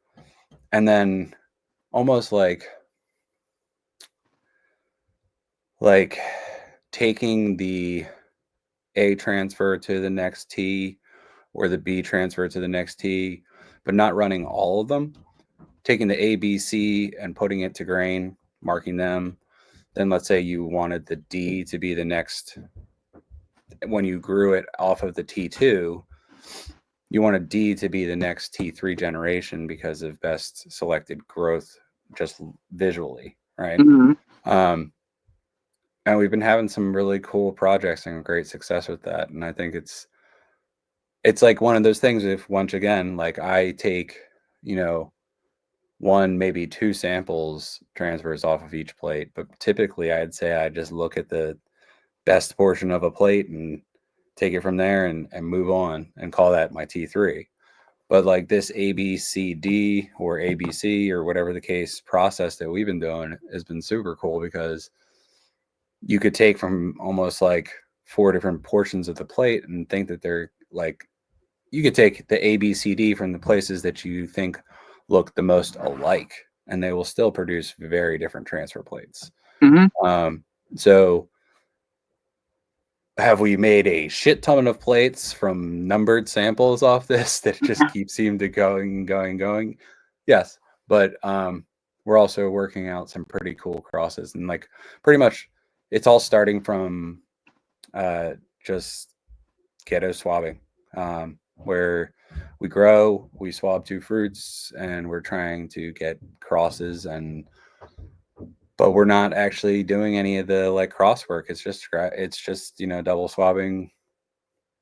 Speaker 1: and then almost like taking the A transfer to the next T or the B transfer to the next T, but not running all of them, taking the A, B, C and putting it to grain, marking them. Then let's say you wanted the D to be the next, when you grew it off of the T2, you wanted D to be the next T3 generation because of best selected growth just visually, right?
Speaker 2: Mm-hmm.
Speaker 1: And we've been having some really cool projects and great success with that. And I think it's like one of those things, if once again, like I take, 1, maybe 2 samples transfers off of each plate, but typically I'd say I just look at the best portion of a plate and take it from there and move on and call that my T3. But like this ABCD or ABC or whatever the case process that we've been doing has been super cool, because you could take from almost like 4 different portions of the plate and think that they're like, you could take the ABCD from the places that you think look the most alike, and they will still produce very different transfer plates.
Speaker 2: Mm-hmm.
Speaker 1: So have we made a shit ton of plates from numbered samples off this that just keep seem to going? Yes. But we're also working out some pretty cool crosses, and like pretty much it's all starting from just ghetto swabbing, where we grow, we swab 2 fruits, and we're trying to get crosses, but we're not actually doing any of the like cross work. It's just double swabbing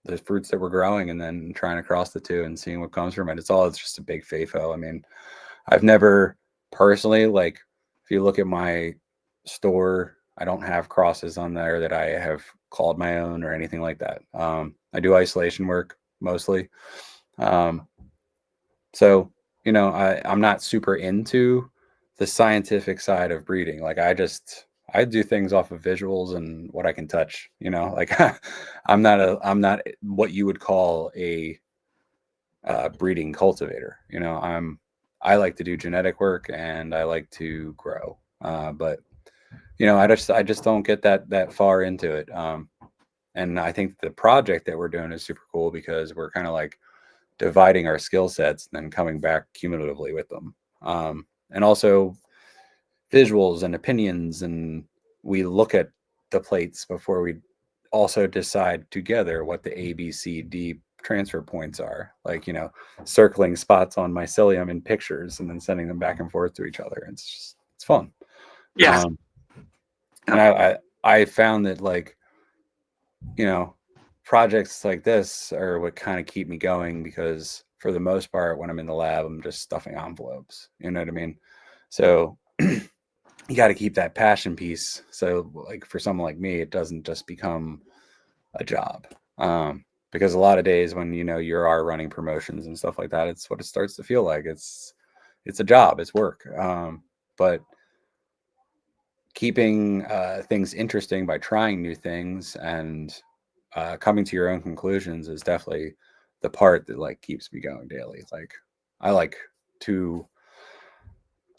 Speaker 1: the fruits that we're growing and then trying to cross the 2 and seeing what comes from it. It's just a big FAFO. I mean, I've never personally, like, if you look at my store, I don't have crosses on there that I have called my own or anything like that. I do isolation work mostly. So I'm not super into the scientific side of breeding. Like I do things off of visuals and what I can touch, like I'm not what you would call a breeding cultivator. I like to do genetic work and I like to grow. But I just don't get that far into it. And I think the project that we're doing is super cool because we're kind of like dividing our skill sets and then coming back cumulatively with them. And also visuals and opinions, and we look at the plates before we also decide together what the A, B, C, D transfer points are. Like, circling spots on mycelium in pictures and then sending them back and forth to each other. It's fun.
Speaker 2: Yeah.
Speaker 1: Um, and I found that, like, projects like this are what kind of keep me going, because for the most part, when I'm in the lab, I'm just stuffing envelopes. You know what I mean? So you got to keep that passion piece. So, like, for someone like me, it doesn't just become a job. Because a lot of days when you are running promotions and stuff like that, it's what it starts to feel like. It's a job, it's work. But keeping things interesting by trying new things and coming to your own conclusions is definitely the part that, like, keeps me going daily. Like, I like to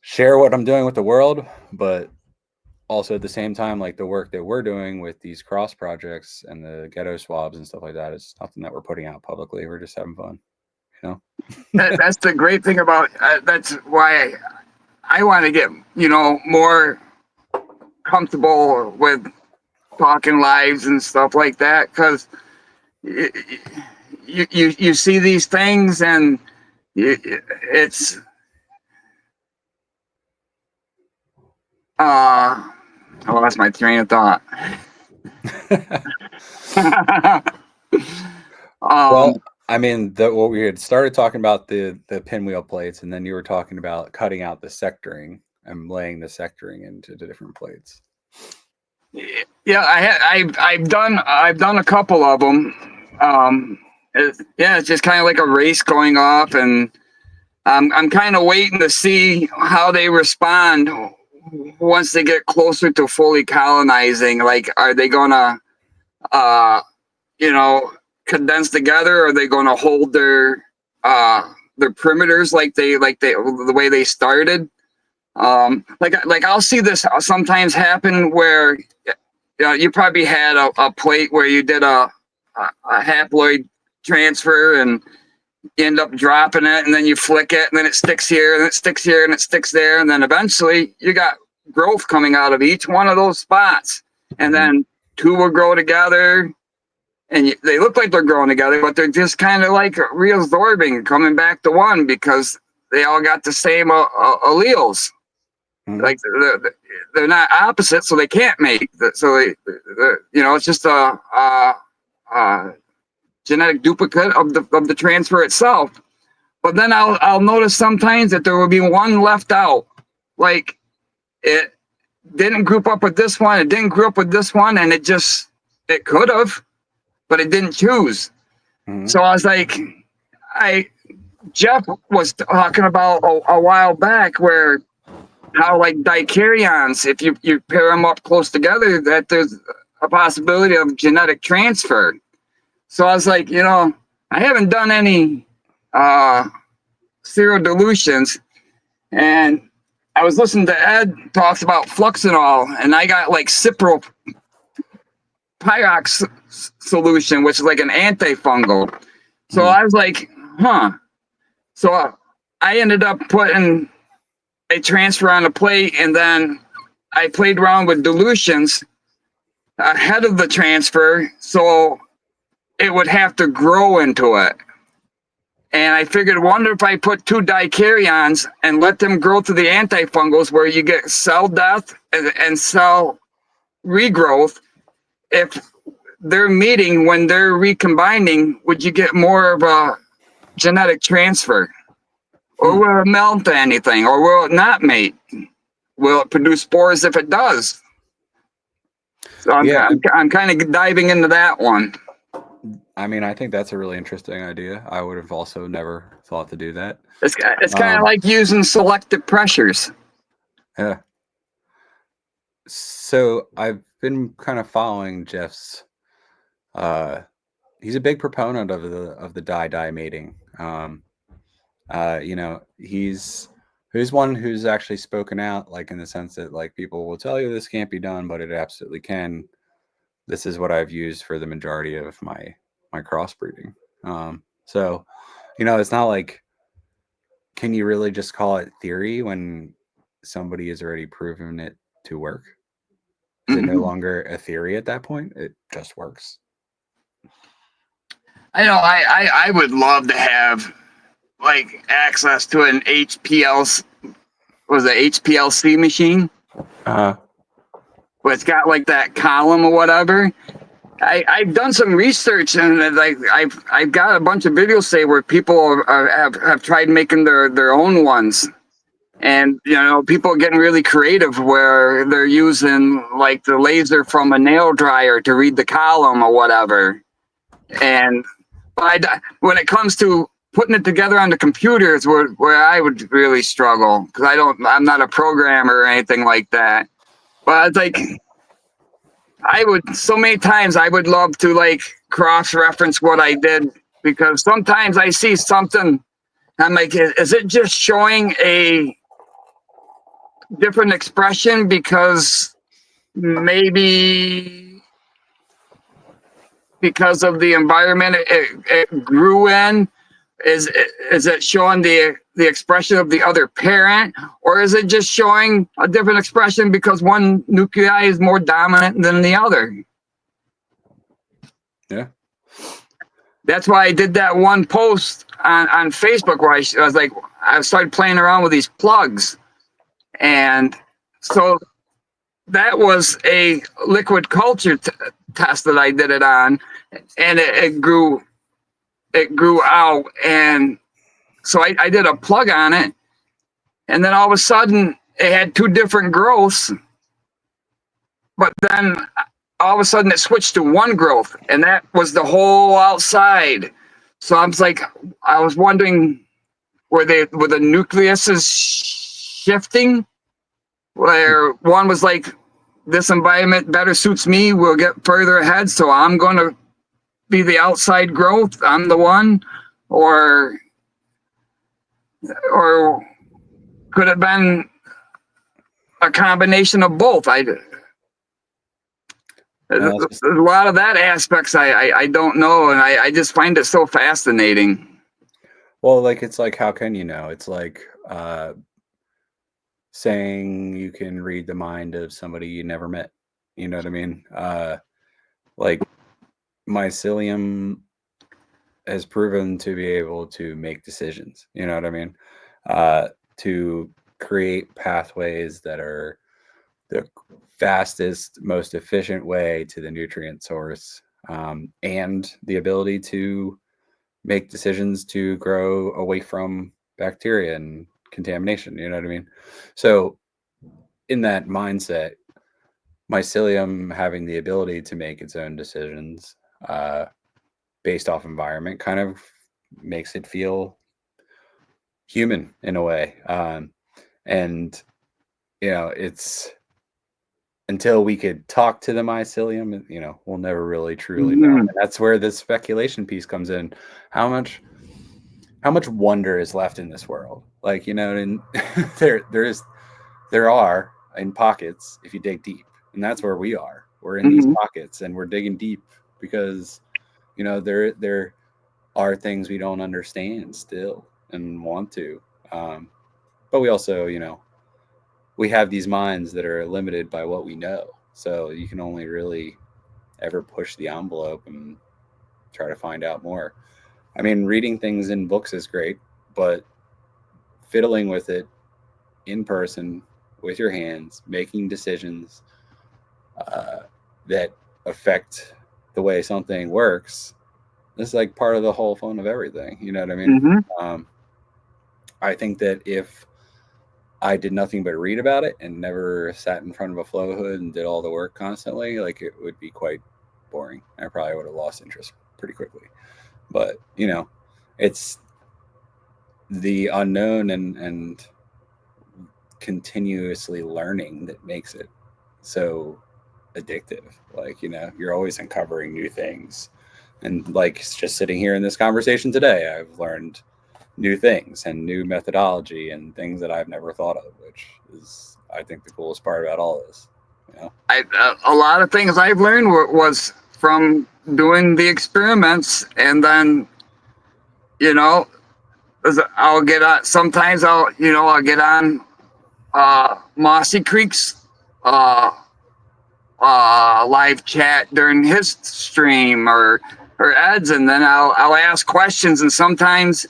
Speaker 1: share what I'm doing with the world, but also at the same time, like, the work that we're doing with these cross projects and the ghetto swabs and stuff like that is nothing that we're putting out publicly. We're just having fun, you know?
Speaker 2: That's the great thing about that's why I want to get more comfortable with talking lives and stuff like that, because you see these things and it's I lost my train of thought.
Speaker 1: Well,
Speaker 2: um
Speaker 1: I mean, what we had started talking about, the pinwheel plates, and then you were talking about cutting out the sectoring and laying the sectoring into the different plates.
Speaker 2: yeah, I've done a couple of them. It's just kind of like a race going off, and I'm kind of waiting to see how they respond once they get closer to fully colonizing. Like, are they gonna, uh, you know, condense together? Are they gonna hold their perimeters like they the way they started? Like I'll see this sometimes happen where you probably had a plate where you did a haploid transfer and you end up dropping it, and then you flick it, and then it sticks here, and it sticks here, and it sticks there, and then eventually you got growth coming out of each one of those spots, and then two will grow together, and they look like they're growing together, but they're just kind of like reabsorbing, coming back to one, because they all got the same alleles. Like they're not opposite, so they can't mate. So it's just a genetic duplicate of the transfer itself. But then I'll notice sometimes that there will be one left out. Like, it didn't group up with this one, it didn't group up with this one, and it could have, but it didn't choose. So I was like, Jeff was talking about a while back where how, like, dicaryons, if you pair them up close together, that there's a possibility of genetic transfer. So I was like, I haven't done any serial dilutions, and I was listening to Ed talks about fluxanol, and I got like cypropyrox solution, which is like an antifungal. So I was like, huh. So I ended up putting a transfer on a plate, and then I played around with dilutions ahead of the transfer, so it would have to grow into it. And I figured, wonder if I put two dicaryons and let them grow to the antifungals, where you get cell death and cell regrowth. If they're meeting when they're recombining, would you get more of a genetic transfer? Or will it melt to anything? Or will it not mate? Will it produce spores if it does? So I'm kind of diving into that one.
Speaker 1: I mean, I think that's a really interesting idea. I would have also never thought to do that.
Speaker 2: It's kind of
Speaker 1: Um,
Speaker 2: like using selective pressures.
Speaker 1: yeah. So I've been kind of following Jeff's. Uh, he's a big proponent of the die mating. You know, he's one who's actually spoken out, like in the sense that like people will tell you this can't be done, but it absolutely can. This is what I've used for the majority of my crossbreeding. So you know, it's not like, can you really just call it theory when somebody has already proven it to work? Is it no
Speaker 2: Hmm.
Speaker 1: longer a theory at that point? It just works.
Speaker 2: I know. I would love to have like access to an HPL was it HPLC machine,
Speaker 1: Uh,
Speaker 2: where it's got like that column or whatever. I've done some research and like I've got a bunch of videos say where people have tried making their own ones. And you know, people are getting really creative where they're using like the laser from a nail dryer to read the column or whatever. And when it comes to putting it together on the computer is where I would really struggle because I'm not a programmer or anything like that. But it's like I would so many times I would love to like cross reference what I did because sometimes I see something. I'm like, is it just showing a different expression because maybe because of the environment it grew in? Is it showing the expression of the other parent, or is it just showing a different expression because one nuclei is more dominant than the other?
Speaker 1: yeah.
Speaker 2: That's why I did that one post on Facebook where I was like, I started playing around with these plugs. And so that was a liquid culture test that I did it on, and it grew out. And so I did a plug on it, and then all of a sudden it had two different growths, but then all of a sudden it switched to one growth, and that was the whole outside. So I was wondering, were the nucleuses shifting? Where one was like, this environment better suits me. We'll get further ahead, so I'm going to be the outside growth. I'm the one, or or could have been a combination of both.
Speaker 1: No,
Speaker 2: There's a lot of that aspects I don't know, and I just find it so fascinating.
Speaker 1: well, like it's like how can you know? It's like saying you can read the mind of somebody you never met. You know what I mean? Like mycelium has proven to be able to make decisions. You know what I mean? To create pathways that are the fastest, most efficient way to the nutrient source, and the ability to make decisions to grow away from bacteria and contamination. You know what I mean? So, in that mindset, mycelium having the ability to make its own decisions uh, based off environment kind of makes it feel human in a way. And, you know, it's until we could talk to the mycelium, you know, we'll never really truly know.
Speaker 2: Mhm.
Speaker 1: And that's where this speculation piece comes in. How much how much wonder is left in this world? Like, you know, and there are in pockets if you dig deep. And that's where we are. We're in these
Speaker 2: Mhm.
Speaker 1: pockets and we're digging deep because, you know, there are things we don't understand still and want to. Um, but we also, you know, we have these minds that are limited by what we know. So you can only really ever push the envelope and try to find out more. I mean, reading things in books is great, but fiddling with it in person with your hands, making decisions uh, that affect the way something works, this is like part of the whole fun of everything. You know what I mean?
Speaker 2: Mhm.
Speaker 1: Um, I think that if I did nothing but read about it and never sat in front of a flow hood and did all the work constantly, like it would be quite boring. I probably would have lost interest pretty quickly. But it's the unknown and continuously learning that makes it so addictive. Like, you're always uncovering new things. And like just sitting here in this conversation today, I've learned new things and new methodology and things that I've never thought of, which is, I think, the coolest part about all this.
Speaker 2: A lot of things I've learned was from doing the experiments, and then, I'll get on. Sometimes I'll get on Mossy Creek's live chat during his stream or Ed's, and then I'll ask questions, and sometimes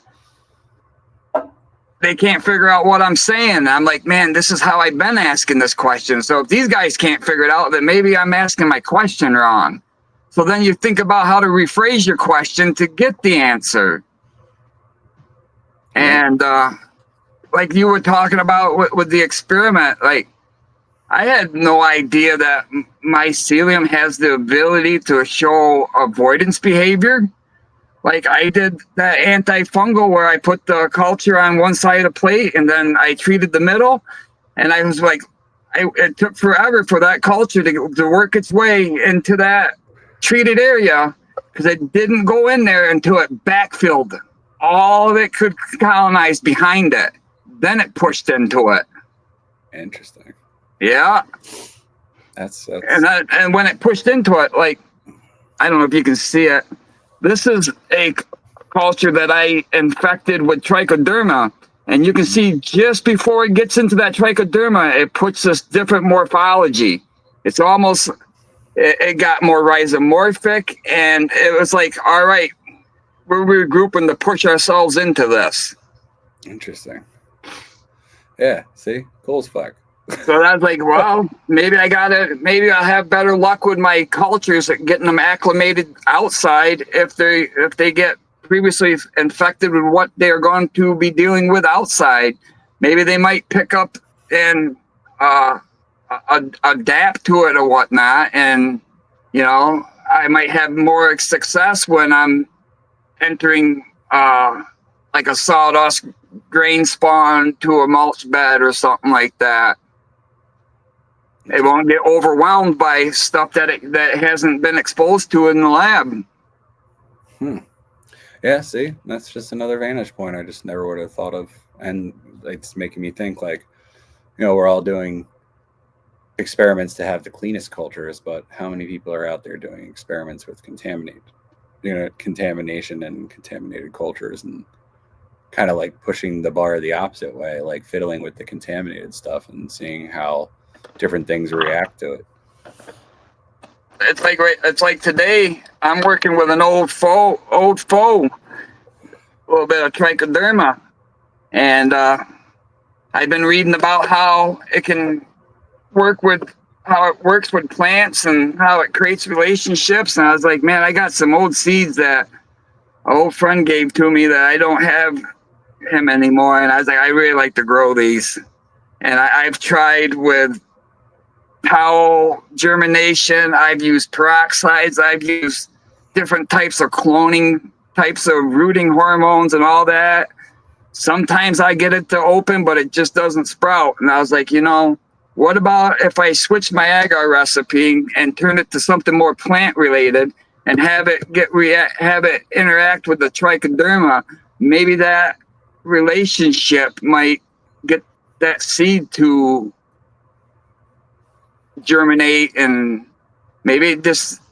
Speaker 2: they can't figure out what I'm saying. I'm like, man, this is how I've been asking this question. So if these guys can't figure it out, then maybe I'm asking my question wrong. So then you think about how to rephrase your question to get the answer. And like you were talking about with the experiment, like I had no idea that mycelium has the ability to show avoidance behavior. Like I did that antifungal where I put the culture on one side of the plate and then I treated the middle. And I was like, it took forever for that culture to work its way into that treated area because it didn't go in there until it backfilled all of it could colonize behind it. Then it pushed into it.
Speaker 1: Interesting.
Speaker 2: Yeah.
Speaker 1: That's
Speaker 2: and when it pushed into it, like, I don't know if you can see it. This is a culture that I infected with trichoderma. And you can see just before it gets into that trichoderma, it puts this different morphology. It's almost, it got more rhizomorphic. And it was like, all right, we're regrouping to push ourselves into this.
Speaker 1: Interesting. Yeah, see? Cool as fuck.
Speaker 2: So I was like, well, maybe I'll have better luck with my cultures at getting them acclimated outside if they get previously infected with what they're going to be dealing with outside. Maybe they might pick up and adapt to it or whatnot. And, I might have more success when I'm entering like a sawdust grain spawn to a mulch bed or something like that. It won't get overwhelmed by stuff that hasn't been exposed to in the lab.
Speaker 1: Yeah, see, that's just another vantage point I just never would have thought of. And it's making me think, like, we're all doing experiments to have the cleanest cultures, but how many people are out there doing experiments with contamination and contaminated cultures, and kind of like pushing the bar the opposite way, like fiddling with the contaminated stuff and seeing how different things react to it.
Speaker 2: It's like today I'm working with an old foe, a little bit of trichoderma, and I've been reading about how it works with plants and how it creates relationships. And I was like, man, I got some old seeds that an old friend gave to me that I don't have him anymore. And I was like, I really like to grow these. And I've tried with towel germination. I've used peroxides. I've used different types of cloning, types of rooting hormones and all that. Sometimes I get it to open, but it just doesn't sprout. And I was like, what about if I switch my agar recipe and turn it to something more plant related and have it interact with the trichoderma? Maybe that relationship might get that seed to germinate, and maybe it just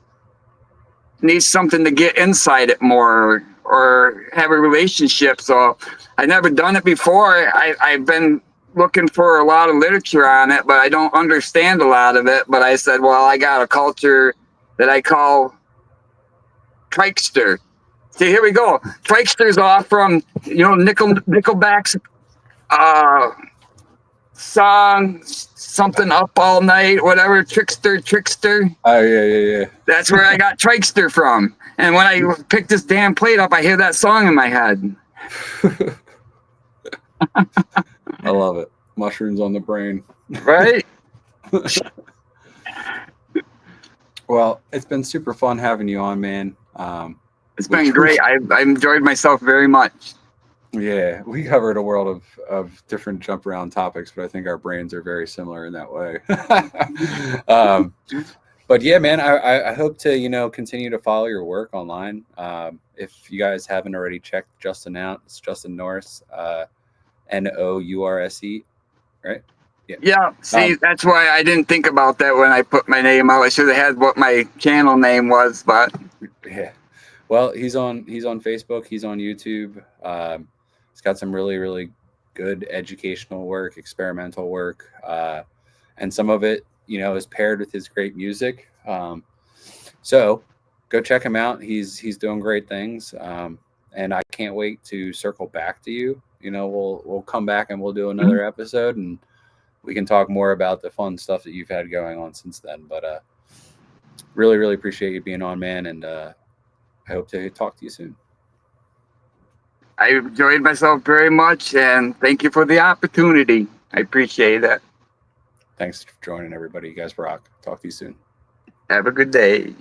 Speaker 2: needs something to get inside it more or have a relationship. So I've never done it before. I've been looking for a lot of literature on it, but I don't understand a lot of it. But I said, well, I got a culture that I call Trikester. See, here we go. Trikester's off from, Nickelback's song, something up all night, whatever, Trickster.
Speaker 1: Oh, yeah.
Speaker 2: That's where I got Trikester from. And when I pick this damn plate up, I hear that song in my head.
Speaker 1: I love it. Mushrooms on the brain.
Speaker 2: Right?
Speaker 1: Well, it's been super fun having you on, man.
Speaker 2: It's
Speaker 1: We
Speaker 2: been great. I enjoyed myself very much.
Speaker 1: Yeah, we covered a world of different jump around topics, but I think our brains are very similar in that way. um, but yeah, man, I hope to continue to follow your work online. If you guys haven't already checked Justin out, it's Justin Nourse, Nourse, right? Yeah.
Speaker 2: Yeah, see,
Speaker 1: Um,
Speaker 2: that's why I didn't think about that when I put my name out. I should have had what my channel name was, but
Speaker 1: yeah. Well, he's on Facebook. He's on YouTube. He's got some really really good educational work, experimental work, and some of it is paired with his great music. So go check him out. He's doing great things, and I can't wait to circle back to you. We'll come back and we'll do another episode, and we can talk more about the fun stuff that you've had going on since then. But really really appreciate you being on, man, and I hope to talk to you soon.
Speaker 2: I enjoyed myself very much, and thank you for the opportunity. I appreciate it.
Speaker 1: Thanks for joining, everybody. You guys rock. Talk to you soon.
Speaker 2: Have a good day.